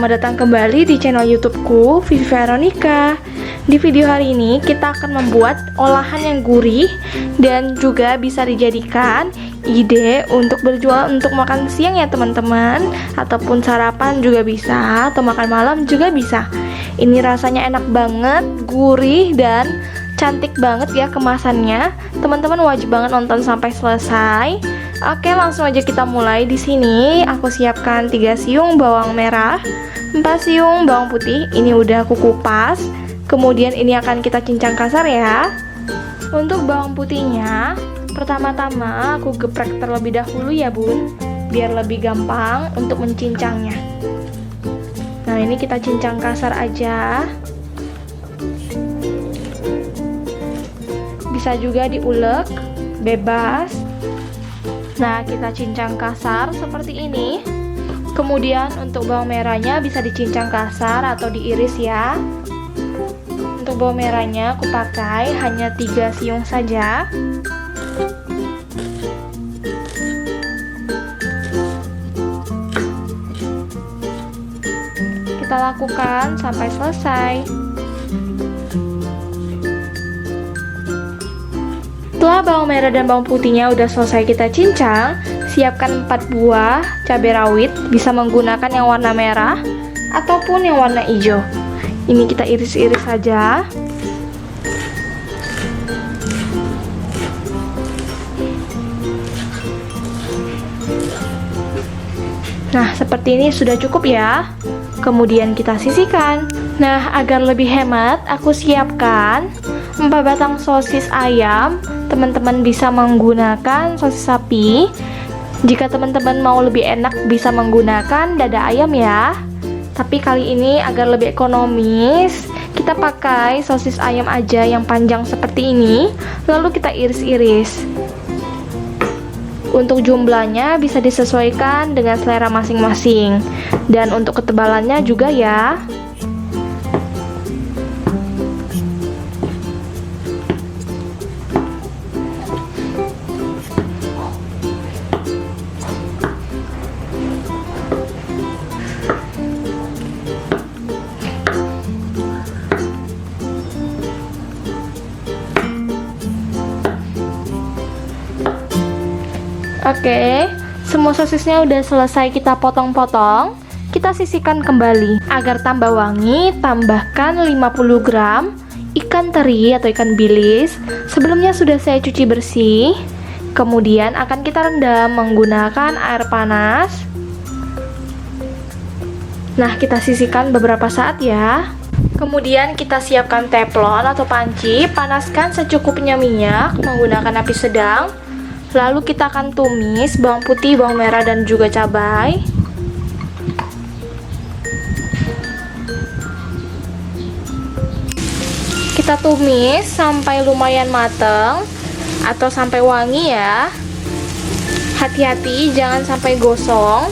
Selamat datang kembali di channel YouTubeku, Vivi Veronica. Di video hari ini kita akan membuat olahan yang gurih dan juga bisa dijadikan ide untuk berjual untuk makan siang ya teman-teman, ataupun sarapan juga bisa, atau makan malam juga bisa. Ini rasanya enak banget, gurih dan cantik banget ya kemasannya. Teman-teman wajib banget nonton sampai selesai. Oke, langsung aja kita mulai. Di sini aku siapkan 3 siung bawang merah, 4 siung bawang putih. Ini udah aku kupas. Kemudian ini akan kita cincang kasar ya. Untuk bawang putihnya, pertama-tama aku geprek terlebih dahulu ya bun, biar lebih gampang untuk mencincangnya. Nah, ini kita cincang kasar aja. Bisa juga diulek, bebas. Nah, kita cincang kasar seperti ini. Kemudian untuk bawang merahnya bisa dicincang kasar atau diiris ya. Untuk bawang merahnya aku pakai hanya 3 siung saja. Kita lakukan sampai selesai. Setelah bawang merah dan bawang putihnya udah selesai kita cincang, siapkan 4 buah cabai rawit, bisa menggunakan yang warna merah ataupun yang warna hijau. Ini kita iris-iris saja. Nah, seperti ini sudah cukup ya. Kemudian kita sisihkan. Nah, agar lebih hemat, aku siapkan 4 batang sosis ayam. Teman-teman bisa menggunakan sosis sapi. Jika teman-teman mau lebih enak bisa menggunakan dada ayam ya. Tapi kali ini agar lebih ekonomis, kita pakai sosis ayam aja yang panjang seperti ini. Lalu kita iris-iris. Untuk jumlahnya bisa disesuaikan dengan selera masing-masing. Dan untuk ketebalannya juga ya. Oke, semua sosisnya udah selesai kita potong-potong. Kita sisihkan kembali. Agar tambah wangi, tambahkan 50 gram ikan teri atau ikan bilis. Sebelumnya sudah saya cuci bersih. Kemudian akan kita rendam menggunakan air panas. Nah, kita sisihkan beberapa saat ya. Kemudian kita siapkan teflon atau panci. Panaskan secukupnya minyak menggunakan api sedang. Lalu kita akan tumis bawang putih, bawang merah, dan juga cabai. Kita tumis sampai lumayan mateng atau sampai wangi ya. Hati-hati jangan sampai gosong.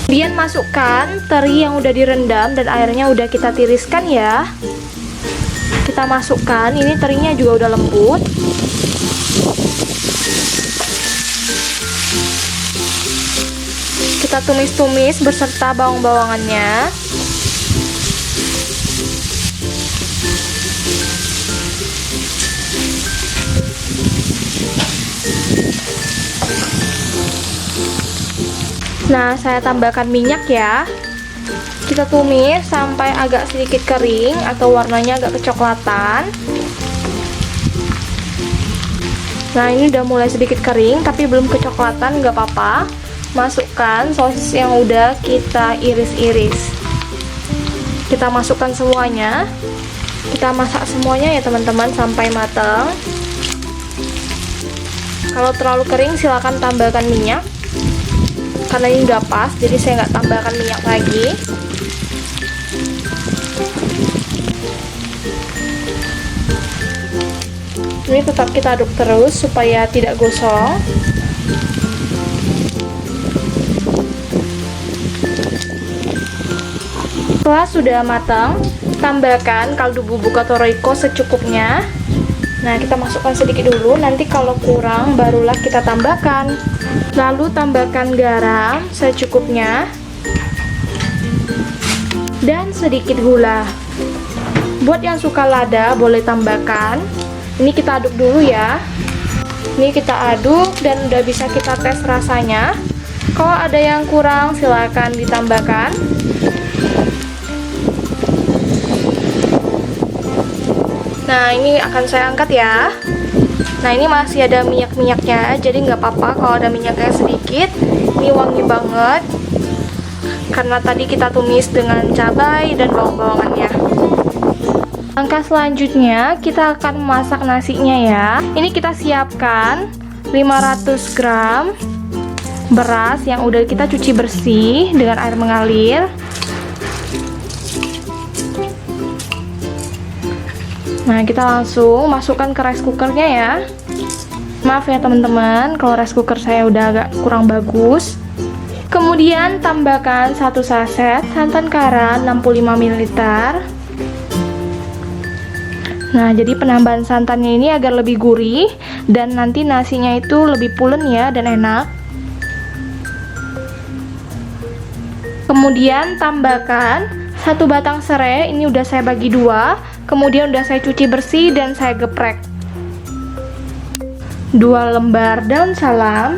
Kemudian masukkan teri yang udah direndam dan airnya udah kita tiriskan ya. Kita masukkan, ini terinya juga udah lembut. Kita tumis-tumis beserta bawang-bawangannya. Nah, saya tambahkan minyak ya. Kita tumis sampai agak sedikit kering atau warnanya agak kecoklatan. Nah, ini udah mulai sedikit kering tapi belum kecoklatan, nggak apa-apa. Masukkan sosis yang udah kita iris-iris. Kita masukkan semuanya. Kita masak semuanya ya teman-teman sampai matang. Kalau terlalu kering silahkan tambahkan minyak. Karena ini udah pas, jadi saya nggak tambahkan minyak lagi. Ini tetap kita aduk terus supaya tidak gosong. Setelah sudah matang, tambahkan kaldu bubuk atau roiko secukupnya. Nah, kita masukkan sedikit dulu, nanti kalau kurang barulah kita tambahkan. Lalu tambahkan garam secukupnya. dan sedikit gula. Buat yang suka lada boleh tambahkan. Ini kita aduk dulu ya. Ini kita aduk dan udah bisa kita tes rasanya. Kalau ada yang kurang silakan ditambahkan. Nah, ini akan saya angkat ya. Nah, ini masih ada minyak-minyaknya, jadi nggak apa-apa kalau ada minyaknya sedikit. Ini wangi banget karena tadi kita tumis dengan cabai dan bawang-bawangannya. Langkah selanjutnya kita akan memasak nasinya ya. Ini kita siapkan 500 gram beras yang udah kita cuci bersih dengan air mengalir. Nah, kita langsung masukkan ke rice cookernya ya. Maaf ya teman-teman kalau rice cooker saya udah agak kurang bagus. Kemudian tambahkan 1 saset santan kara 65 ml. Nah, jadi penambahan santannya ini agar lebih gurih dan nanti nasinya itu lebih pulen ya dan enak. Kemudian tambahkan 1 batang serai, ini udah saya bagi 2, kemudian udah saya cuci bersih dan saya geprek. 2 lembar daun salam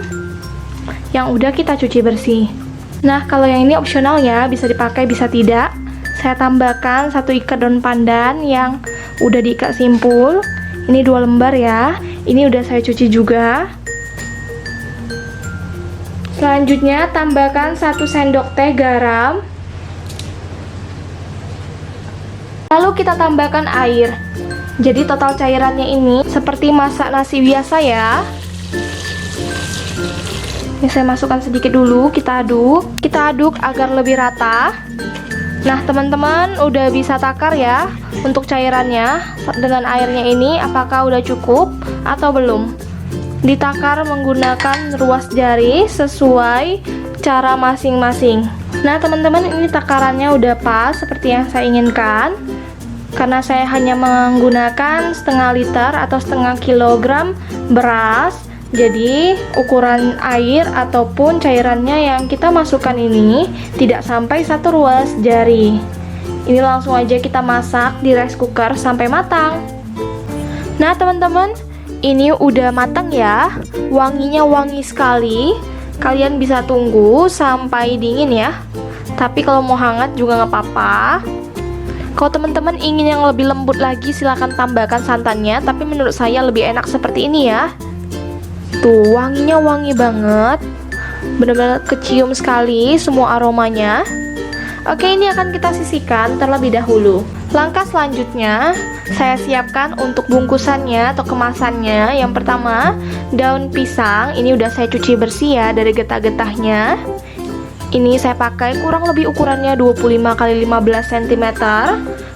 yang udah kita cuci bersih. Nah, kalau yang ini opsional ya, bisa dipakai bisa tidak. Saya tambahkan 1 ikat daun pandan yang udah diikat simpul. Ini 2 lembar ya. Ini udah saya cuci juga. Selanjutnya tambahkan 1 sendok teh garam. Lalu kita tambahkan air. Jadi total cairannya ini seperti masak nasi biasa ya. Ini saya masukkan sedikit dulu, kita aduk agar lebih rata. Nah teman-teman udah bisa takar ya untuk cairannya dengan airnya ini, apakah udah cukup atau belum. Ditakar menggunakan ruas jari sesuai cara masing-masing. Nah teman-teman, ini takarannya udah pas seperti yang saya inginkan. Karena saya hanya menggunakan setengah liter atau setengah kilogram beras, jadi ukuran air ataupun cairannya yang kita masukkan ini tidak sampai 1 ruas jari. Ini langsung aja kita masak di rice cooker sampai matang. Nah teman-teman, ini udah matang ya. Wanginya wangi sekali. Kalian bisa tunggu sampai dingin ya. Tapi kalau mau hangat juga nggak apa-apa. Kalau teman-teman ingin yang lebih lembut lagi silahkan tambahkan santannya. Tapi menurut saya lebih enak seperti ini ya. Tuh, wanginya wangi banget, benar-benar kecium sekali semua aromanya. Oke, ini akan kita sisihkan terlebih dahulu. Langkah selanjutnya saya siapkan untuk bungkusannya atau kemasannya. Yang pertama, daun pisang. Ini udah saya cuci bersih ya dari getah-getahnya. Ini saya pakai kurang lebih ukurannya 25 x 15 cm.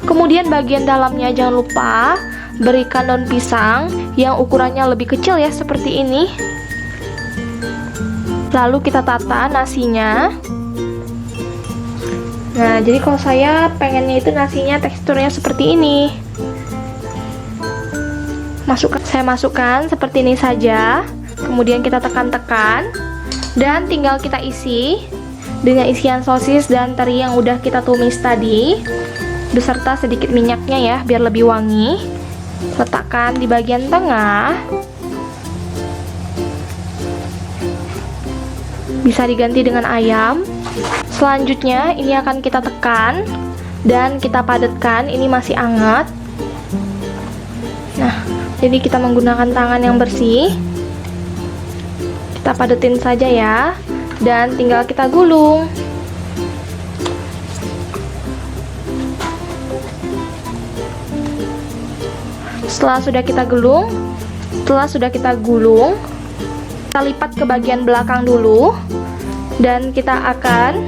Kemudian bagian dalamnya jangan lupa berikan daun pisang yang ukurannya lebih kecil ya seperti ini. Lalu kita tata nasinya. Nah, jadi kalau saya pengennya itu nasinya teksturnya seperti ini. Saya masukkan seperti ini saja. Kemudian kita tekan-tekan dan tinggal kita isi dengan isian sosis dan teri yang udah kita tumis tadi, beserta sedikit minyaknya ya biar lebih wangi. Letakkan di bagian tengah. Bisa diganti dengan ayam. Selanjutnya ini akan kita tekan dan kita padatkan. Ini masih hangat. Nah, jadi kita menggunakan tangan yang bersih. Kita padatin saja ya. Dan tinggal kita gulung. Setelah sudah kita gulung, kita lipat ke bagian belakang dulu dan kita akan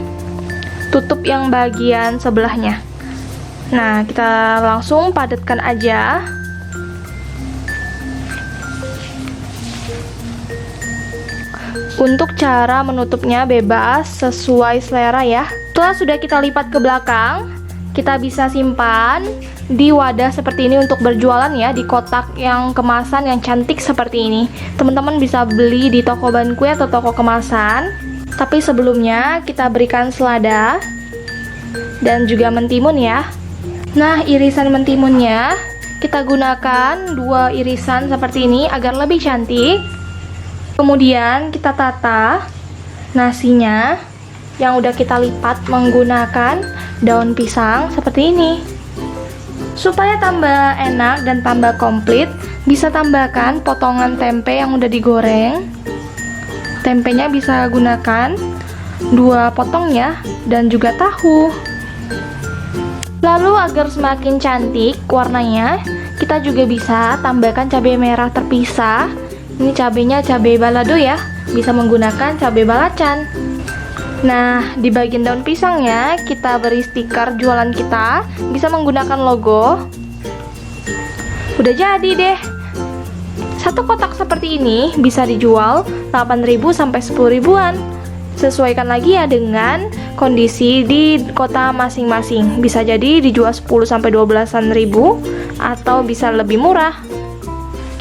tutup yang bagian sebelahnya. Nah, kita langsung padatkan aja. Untuk cara menutupnya bebas sesuai selera ya. Setelah sudah kita lipat ke belakang, kita bisa simpan di wadah seperti ini untuk berjualan ya, di kotak yang kemasan yang cantik seperti ini. Teman-teman bisa beli di toko bahan kue atau toko kemasan. Tapi sebelumnya kita berikan selada. dan juga mentimun ya. Nah, irisan mentimunnya kita gunakan 2 irisan seperti ini agar lebih cantik. Kemudian kita tata nasinya yang udah kita lipat menggunakan daun pisang seperti ini. Supaya tambah enak dan tambah komplit, bisa tambahkan potongan tempe yang udah digoreng. Tempenya bisa gunakan 2 potong ya, dan juga tahu. Lalu agar semakin cantik warnanya, kita juga bisa tambahkan cabai merah terpisah. Ini cabenya cabai balado ya, bisa menggunakan cabai balacan. Nah, di bagian daun pisangnya kita beri stiker jualan kita, bisa menggunakan logo. Udah jadi deh. Satu kotak seperti ini bisa dijual 8.000 sampai 10.000-an. Sesuaikan lagi ya dengan kondisi di kota masing-masing. Bisa jadi dijual 10 sampai 12-an ribu atau bisa lebih murah.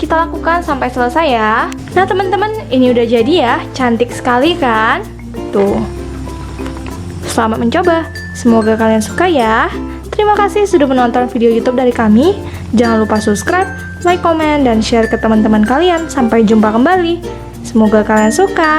Kita lakukan sampai selesai ya. Nah, teman-teman, ini udah jadi ya. Cantik sekali kan? Tuh. Selamat mencoba. Semoga kalian suka ya. Terima kasih sudah menonton video YouTube dari kami. Jangan lupa subscribe, like, komen, dan share ke teman-teman kalian. Sampai jumpa kembali. Semoga kalian suka.